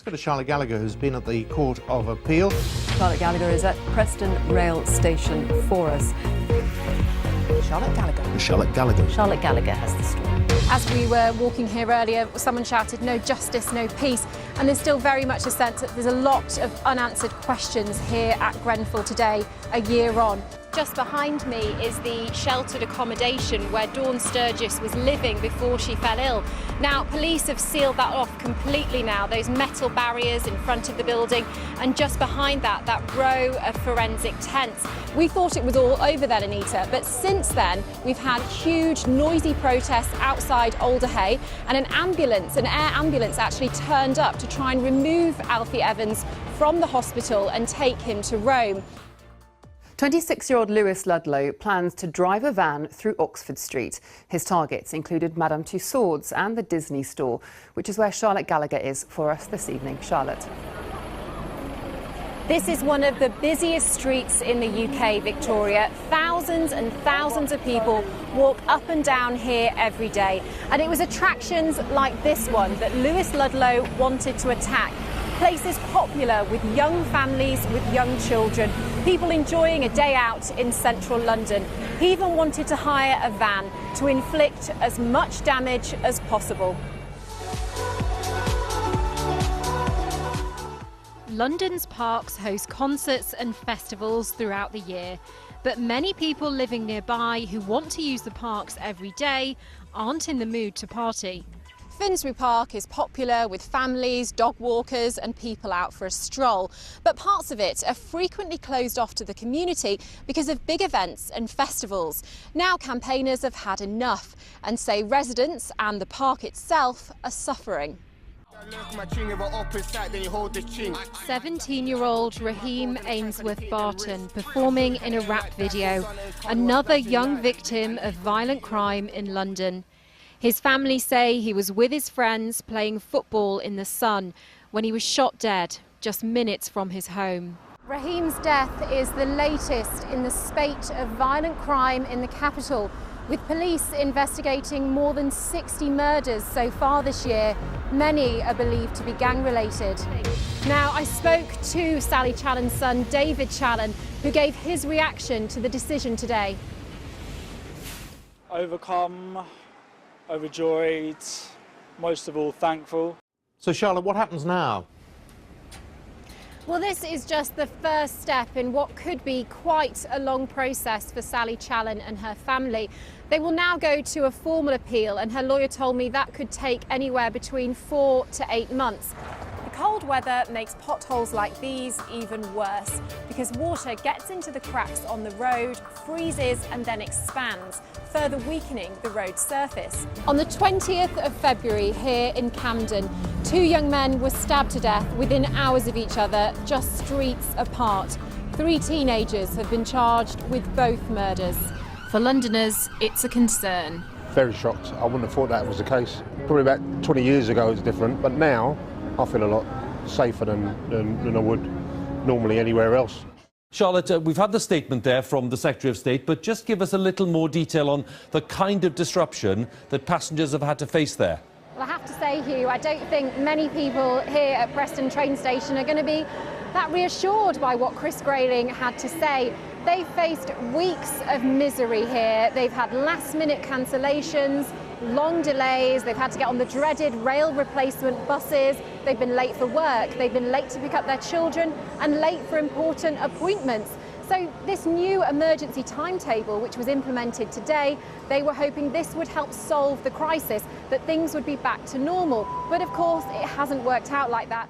go to Charlotte Gallagher, who's been at the Court of Appeal. Charlotte Gallagher is at Preston Rail Station for us. Charlotte Gallagher. Charlotte Gallagher. Charlotte Gallagher has the story. As we were walking here earlier, someone shouted, "No justice, no peace." And there's still very much a sense that there's a lot of unanswered questions here at Grenfell today, a year on. Just behind me is the sheltered accommodation where Dawn Sturgis was living before she fell ill. Now, police have sealed that off completely now, those metal barriers in front of the building, and just behind that row of forensic tents. We thought it was all over then, Anita, but since then we've had huge noisy protests outside Alderhay, and an air ambulance actually turned up to try and remove Alfie Evans from the hospital and take him to Rome. 26-year-old Lewis Ludlow plans to drive a van through Oxford Street. His targets included Madame Tussauds and the Disney store, which is where Charlotte Gallagher is for us this evening. Charlotte. This is one of the busiest streets in the UK, Victoria. Thousands and thousands of people walk up and down here every day. And it was attractions like this one that Lewis Ludlow wanted to attack. Places popular with young families, with young children, people enjoying a day out in central London. He even wanted to hire a van to inflict as much damage as possible. London's parks host concerts and festivals throughout the year, but many people living nearby who want to use the parks every day aren't in the mood to party. Finsbury Park is popular with families, dog walkers and people out for a stroll. But parts of it are frequently closed off to the community because of big events and festivals. Now campaigners have had enough and say residents and the park itself are suffering. 17-year-old Raheem Ainsworth Barton performing in a rap video, another young victim of violent crime in London. His family say he was with his friends playing football in the sun when he was shot dead just minutes from his home. Raheem's death is the latest in the spate of violent crime in the capital, with police investigating more than 60 murders so far this year. Many are believed to be gang-related. Now, I spoke to Sally Challen's son, David Challen, who gave his reaction to the decision today. Overcome, overjoyed, most of all thankful. So, Charlotte, what happens now? Well, this is just the first step in what could be quite a long process for Sally Challen and her family. They will now go to a formal appeal, and her lawyer told me that could take anywhere between 4 to 8 months. The cold weather makes potholes like these even worse because water gets into the cracks on the road, freezes and then expands, further weakening the road surface. On the 20th of February here in Camden, 2 young men were stabbed to death within hours of each other, just streets apart. 3 teenagers have been charged with both murders. For Londoners, it's a concern. Very shocked. I wouldn't have thought that was the case. Probably about 20 years ago it was different, but now I feel a lot safer than I would normally anywhere else. Charlotte, we've had the statement there from the Secretary of State, but just give us a little more detail on the kind of disruption that passengers have had to face there. Well, I have to say, Hugh, I don't think many people here at Preston train station are going to be that reassured by what Chris Grayling had to say. They've faced weeks of misery here. They've had last-minute cancellations, long delays. They've had to get on the dreaded rail replacement buses. They've been late for work. They've been late to pick up their children and late for important appointments. So this new emergency timetable, which was implemented today, they were hoping this would help solve the crisis, that things would be back to normal. But of course, it hasn't worked out like that.